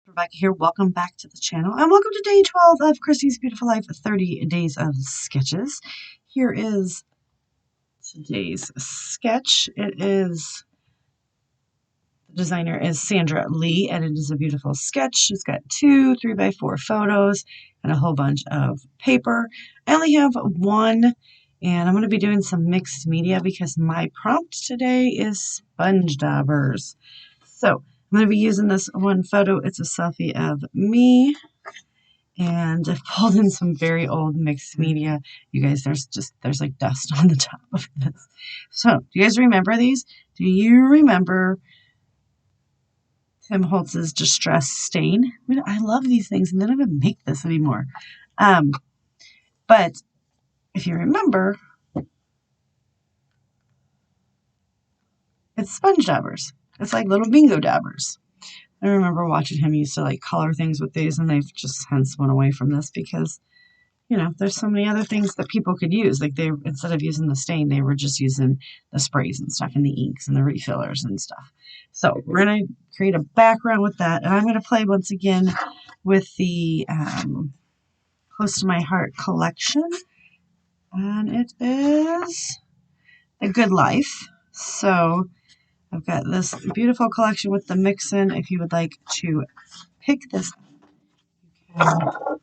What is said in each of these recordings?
Rebecca here. Welcome back to the channel and welcome to day 12 of Christy's Beautiful Life 30 Days of Sketches. Here is today's sketch. The designer is Sandra Lee and it is a beautiful sketch. She's got two 3x4 photos and a whole bunch of paper. I only have one and I'm going to be doing some mixed media because my prompt today is sponge daubers. So I'm going to be using this one photo. It's a selfie of me, and I've pulled in some very old mixed media. You guys, there's like dust on the top of this. So, do you guys remember these? Do you remember Tim Holtz's Distress Stain? I love these things, and they don't even make this anymore. But if you remember, it's sponge daubers. It's like little bingo daubers. I remember watching him used to like color things with these, and they've just hence went away from this because, you know, there's so many other things that people could use. Like they, instead of using the stain, they were just using the sprays and stuff and the inks and the refillers and stuff. So we're going to create a background with that, and I'm going to play once again with the Close to My Heart collection, and it is A Good Life. So I've got this beautiful collection with the mix-in. If you would like to pick this, you can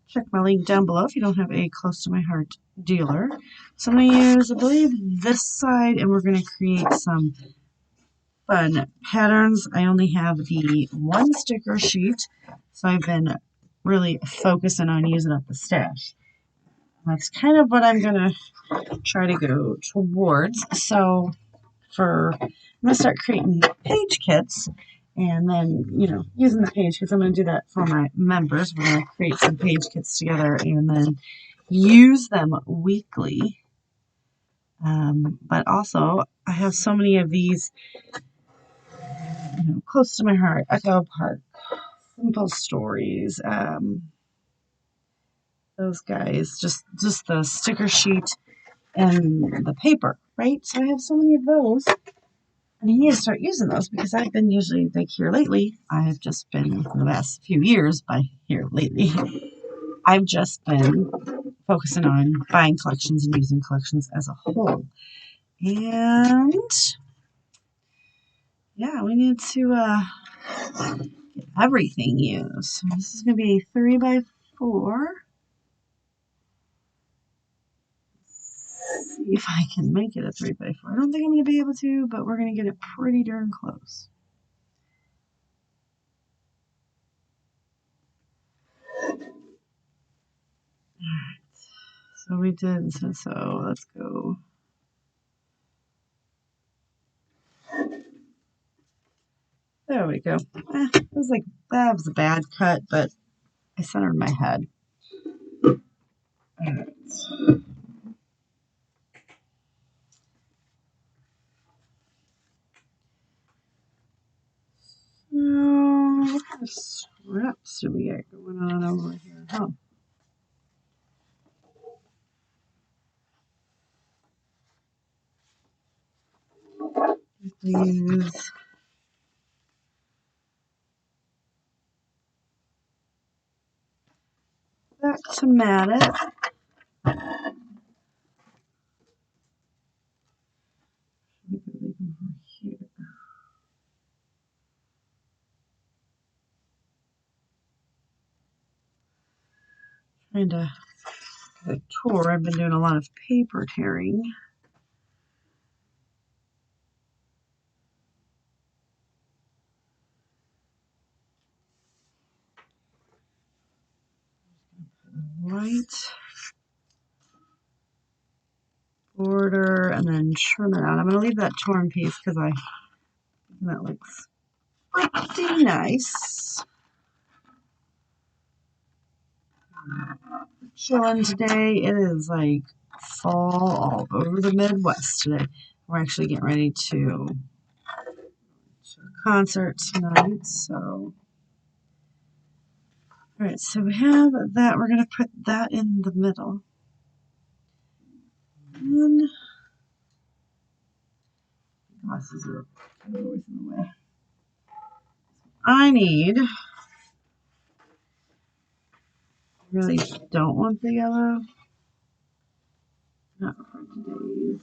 check my link down below if you don't have a Close to My Heart dealer. So I'm going to use, I believe, this side, and we're going to create some fun patterns. I only have the one sticker sheet, so I've been really focusing on using up the stash. That's kind of what I'm going to try to go towards. So I'm going to start creating page kits, and then, you know, using the page kits, I'm going to do that for my members. We're going to create some page kits together and then use them weekly. But also, I have so many of these, you know, Close to My Heart, Echo Park, Simple Stories, those guys, just the sticker sheet and the paper, right? So I have so many of those. And I need to start using those because I've been usually, like here lately, I've just been, for the last few years, by here lately, I've just been focusing on buying collections and using collections as a whole. And yeah, we need to get everything used. So this is going to be 3x4. See if I can make it a 3x4. I don't think I'm going to be able to, but we're going to get it pretty darn close. So we did, so let's go. There we go. It was like, that was a bad cut, but I centered my head. Alright. So, what kind of scraps do we got going on over here? Huh. Use that to mat it. Here. Trying to get a tour. I've been doing a lot of paper tearing. White border and then trim it out. I'm going to leave that torn piece because that looks pretty nice. Chilling today. It is like fall all over the Midwest today. We're actually getting ready to a concert tonight, so all right, so we have that. We're going to put that in the middle. And glasses are always in the way. I really don't want the yellow. Not these.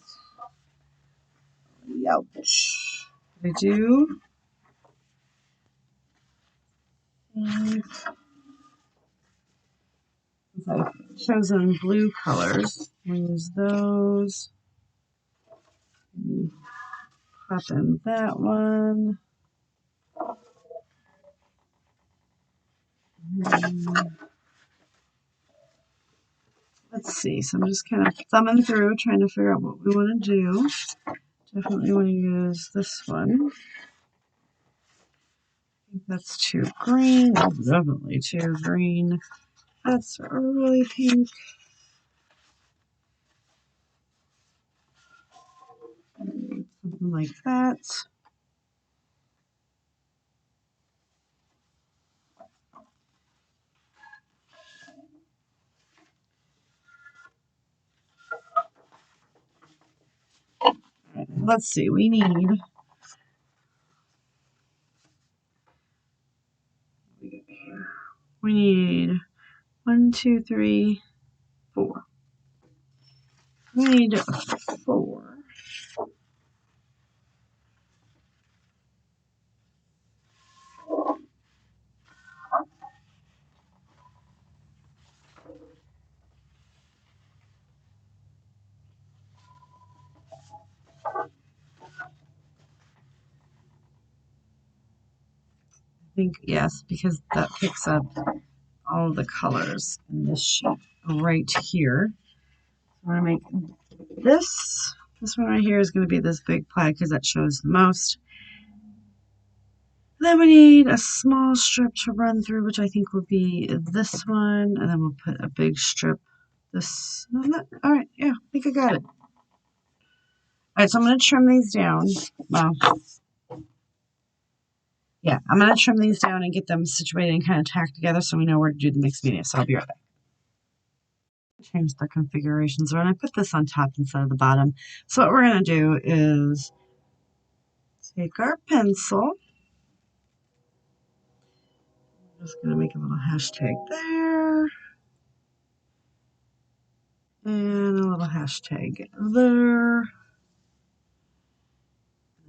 Ouch. I do. And since I've chosen blue colors, we'll use those. Pop in that one. Let's see. So I'm just kind of thumbing through, trying to figure out what we want to do. Definitely want to use this one. I think that's too green. That's definitely too green. That's really pink. Something like that. Right, let's see. We need 1, 2, 3, 4. We need 4. I think yes, because that picks up all the colors in this sheet right here. So I'm going to make this. This one right here is going to be this big pie because that shows the most. Then we need a small strip to run through, which I think will be this one, and then we'll put a big strip. This. All right, yeah, I think I got it. All right, so I'm going to trim these down. Well, yeah, I'm going to trim these down and get them situated and kind of tacked together so we know where to do the mixed media. So I'll be right back. Change the configurations around. I put this on top instead of the bottom. So what we're going to do is take our pencil. I'm just going to make a little hashtag there. And a little hashtag there.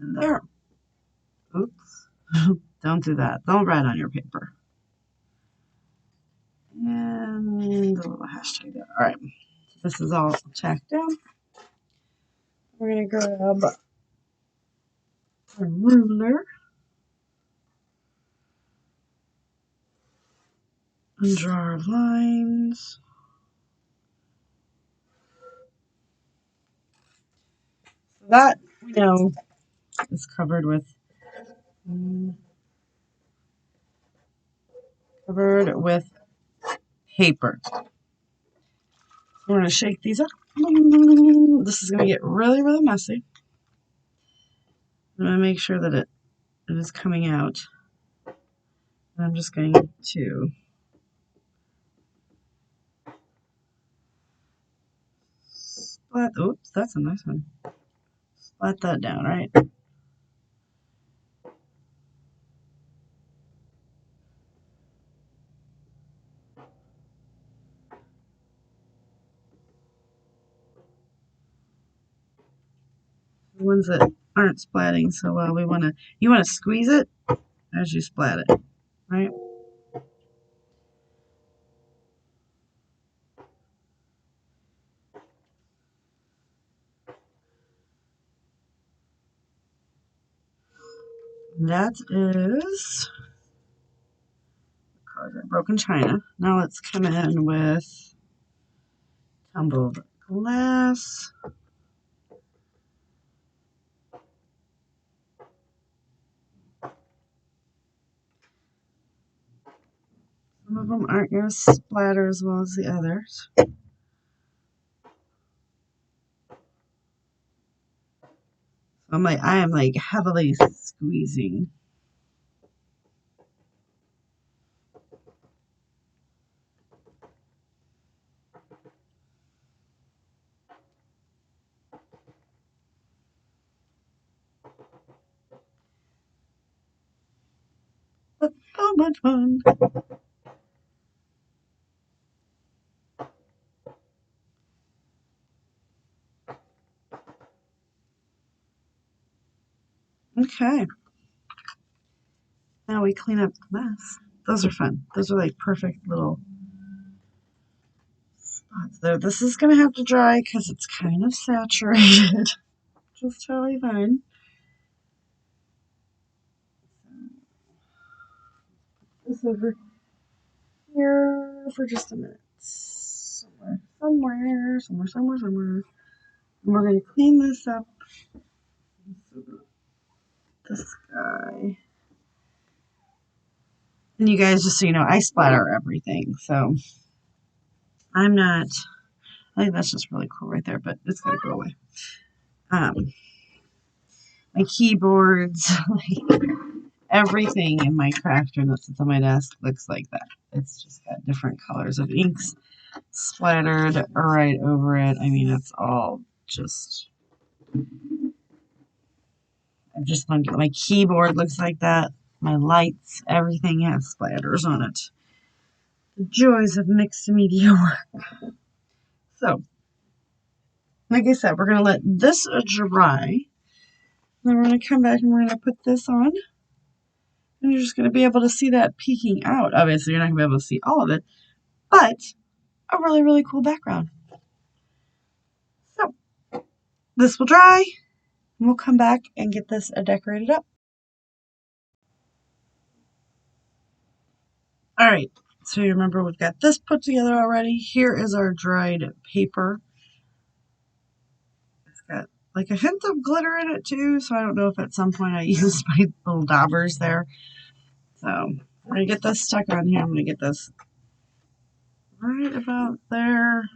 And there. Oops. Don't do that. Don't write on your paper. And a little hashtag there. All right. This is all tacked down. We're going to grab a ruler and draw our lines. That, we know, is covered with paper. We're going to shake these up. This is going to get really, really messy. I'm going to make sure that it is coming out. And I'm just going to splat. Oops, that's a nice one. Splat that down, right? The ones that aren't splatting so well, you want to squeeze it as you splat it, right? That is broken china. Now let's come in with tumbled glass. Some of them aren't going to splatter as well as the others. I am like heavily squeezing. So much fun. Okay. Now we clean up the mess. Those are fun. Those are like perfect little spots there. This is going to have to dry because it's kind of saturated. Just totally fine. This over here for just a minute. Somewhere. And we're going to clean this up. This guy. And you guys, just so you know, I splatter everything. So I'm not, I think that's just really cool right there, but it's going to go away. My keyboards, like everything in my craft room that sits on my desk looks like that. It's just got different colors of inks splattered right over it. I mean, it's all just, I've just learned my keyboard looks like that. My lights, everything has splatters on it. The joys of mixed media work. So, like I said, we're going to let this dry. Then we're going to come back and we're going to put this on. And you're just going to be able to see that peeking out. Obviously, you're not going to be able to see all of it, but a really, really cool background. So, this will dry, and we'll come back and get this decorated up. Alright, so you remember we've got this put together already. Here is our dried paper. It's got like a hint of glitter in it too, so I don't know if at some point I used my little daubers there. So, we're going to get this stuck on here. I'm going to get this right about there.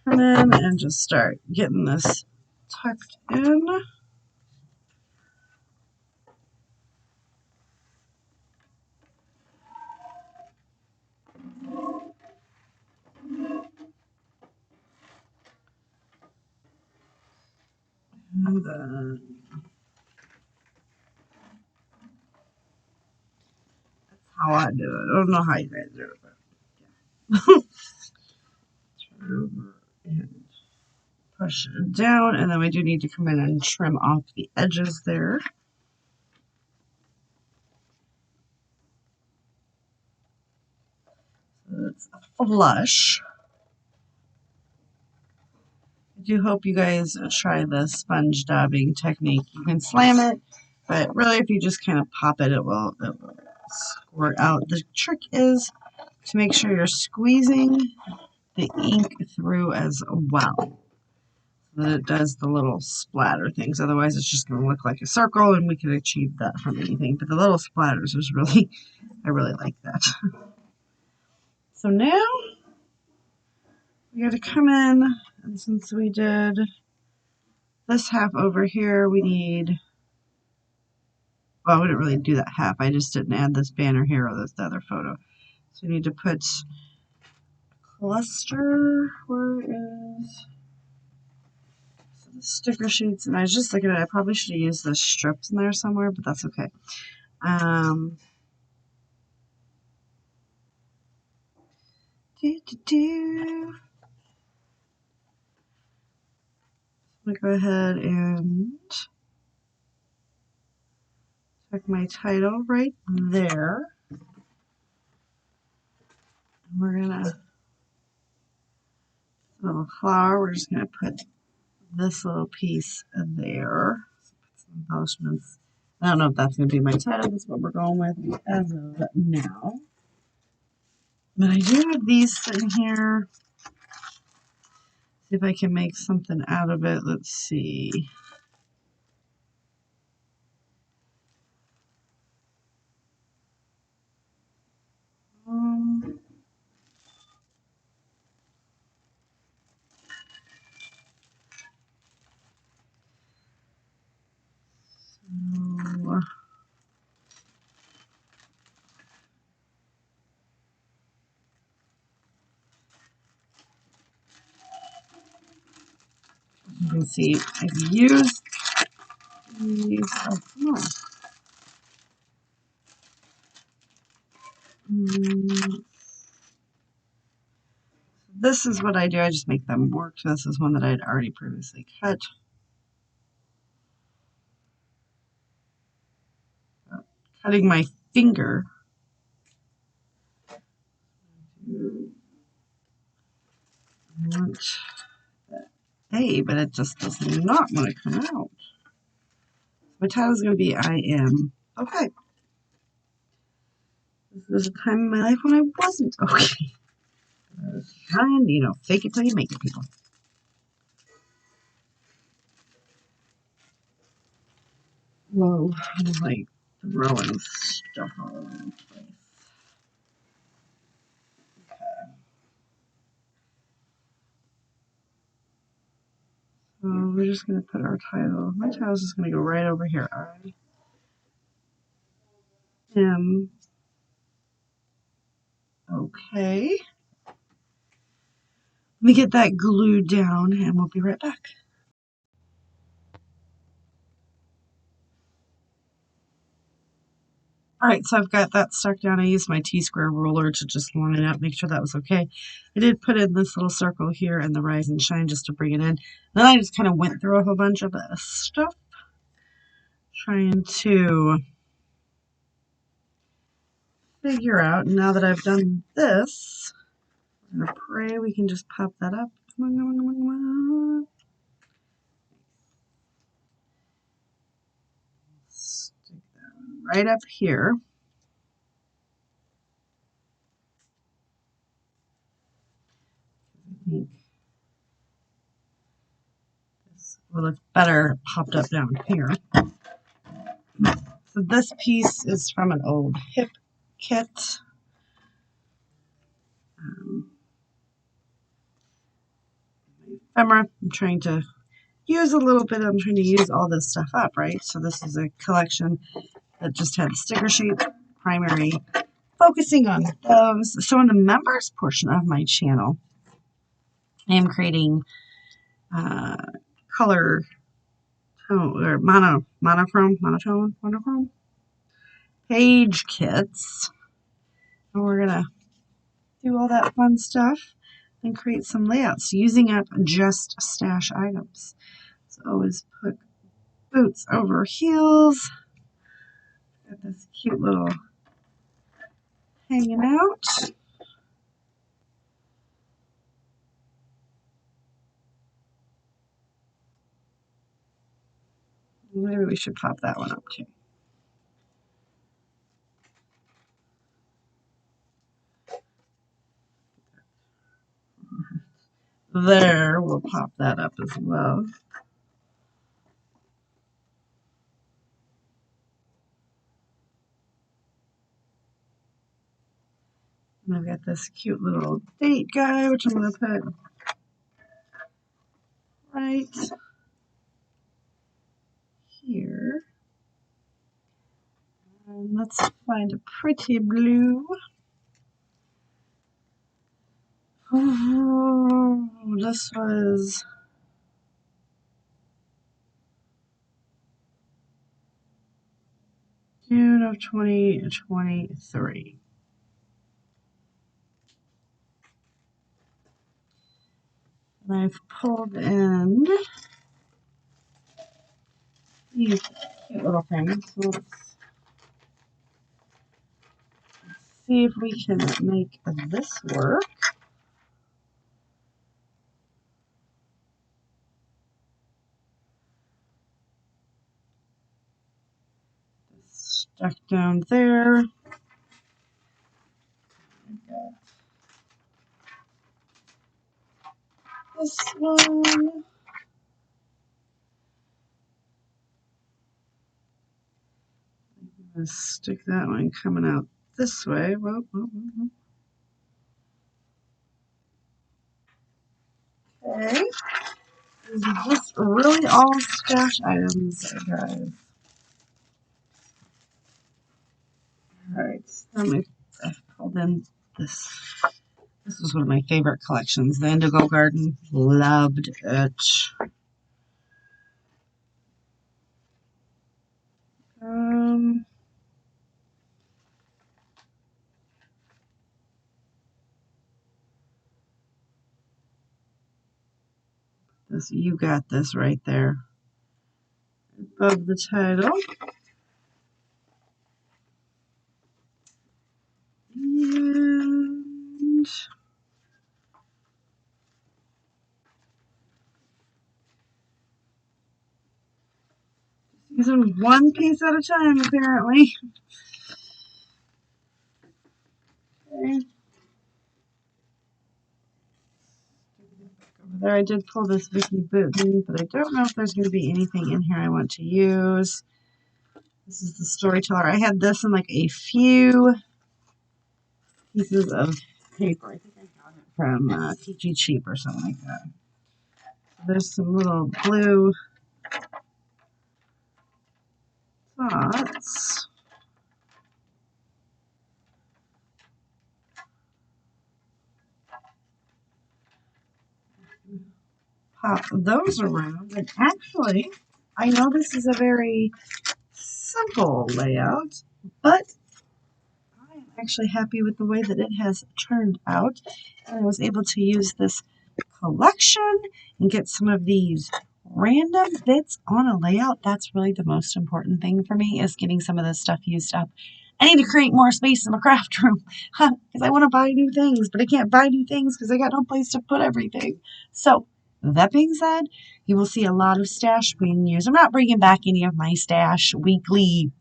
Come in and just start getting this tucked in. And then that's how I do it. I don't know how you guys do it, but turn over and push it down, and then we do need to come in and trim off the edges there. So it's flush. I do hope you guys try the sponge daubing technique. You can slam it, but really if you just kind of pop it, it will squirt out. The trick is to make sure you're squeezing the ink through as well, so that it does the little splatter things. Otherwise, it's just going to look like a circle, and we can achieve that from anything. But the little splatters is really, I really like that. So now we got to come in, and since we did this half over here, we need, well, we didn't really do that half. I just didn't add this banner here or this other photo. So we need to put cluster. Where is the sticker sheets? And I was just looking at it. I probably should have used the strips in there somewhere, but that's okay. I'm going to go ahead and check my title right there. We're going to, little flower, we're just going to put this little piece there. Put some embellishments. I don't know if that's going to be my title. That's what we're going with as of now. But I do have these sitting here. See if I can make something out of it. Let's see. You can see I've used these. Oh, come on. This is what I do. I just make them work. This is one that I had already previously cut. Cutting my finger. I want that A, but it just does not want to come out. My title is going to be I am okay. This was a time in my life when I wasn't okay. I was trying, you know, fake it till you make it, people. Whoa, I'm like throwing stuff all around the place. Okay. So we're just going to put our title. My title is just going to go right over here. I am okay. Let me get that glued down and we'll be right back. Alright, so I've got that stuck down. I used my T-square ruler to just line it up, make sure that was okay. I did put in this little circle here and the Rise and Shine just to bring it in. Then I just kind of went through a whole bunch of stuff, trying to figure out, now that I've done this, I'm going to pray we can just pop that up. Come on, come on, come on, come on. Stick that right up here. I think this will look better popped up down here. So this piece is from an old hip kit. Ephemera. I'm trying to use a little bit. I'm trying to use all this stuff up, right? So this is a collection that just had sticker sheets, primary, focusing on those. So in the members portion of my channel, I am creating color tone, or monochrome page kits. And we're going to do all that fun stuff and create some layouts using up just stash items. So always put boots over heels. Got this cute little hanging out. Maybe we should pop that one up too. There, we'll pop that up as well. And I've got this cute little date guy, which I'm going to put right here. And let's find a pretty blue. Oh, this was June of 2023. And I've pulled in these cute little things. So let's see if we can make this work. Stuck down there. This one. I'm going to stick that one coming out this way. Whoa, whoa, whoa, whoa. Okay. These are just really all stash items, guys. Alright, then I pulled in this. This was one of my favorite collections. The Indigo Garden. Loved it. This "You Got This" right there above the title. And using one piece at a time, apparently. Okay. There, I did pull this Vicky Booten, but I don't know if there's going to be anything in here I want to use. This is the Storyteller. I had this in like a few pieces of paper. I think I got it from PG Cheap or something like that. There's some little blue dots. Pop those around. And actually, I know this is a very simple layout, but I am actually happy with the way that it has turned out. And I was able to use this collection and get some of these random bits on a layout. That's really the most important thing for me, is getting some of this stuff used up. I need to create more space in my craft room because I want to buy new things, but I can't buy new things because I got no place to put everything. So that being said, you will see a lot of stash being used. I'm not bringing back any of my stash weekly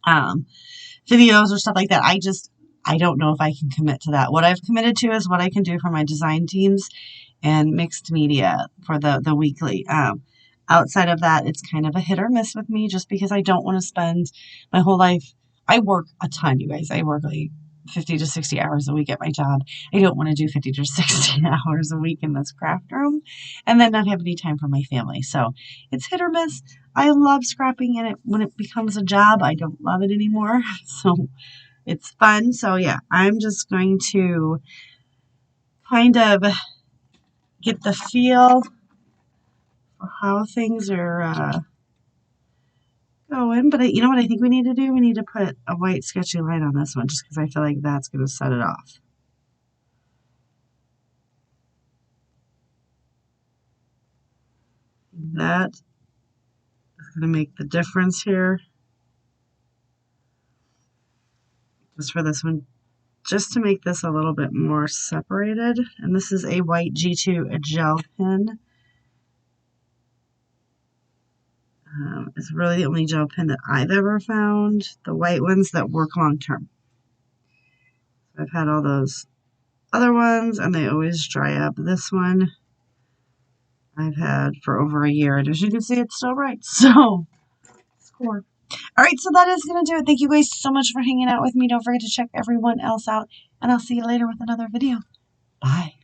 videos or stuff like that. I don't know if I can commit to that. What I've committed to is what I can do for my design teams and mixed media for the weekly. Outside of that, it's kind of a hit or miss with me, just because I don't want to spend my whole life. I work a ton, you guys. I work like 50 to 60 hours a week at my job. I don't want to do 50 to 60 hours a week in this craft room and then not have any time for my family. So it's hit or miss. I love scrapping, and when it becomes a job, I don't love it anymore. So it's fun. So yeah, I'm just going to kind of get the feel for how things are going. But you know what I think we need to do? We need to put a white sketchy line on this one, just because I feel like that's going to set it off. That is going to make the difference here. Just for this one, just to make this a little bit more separated. And this is a white G2 gel pen. It's really the only gel pen that I've ever found, the white ones that work long term. I've had all those other ones and they always dry up. This one I've had for over a year, and as you can see, it's still right. So it's cool. All right, so that is going to do it. Thank you guys so much for hanging out with me. Don't forget to check everyone else out, and I'll see you later with another video. Bye.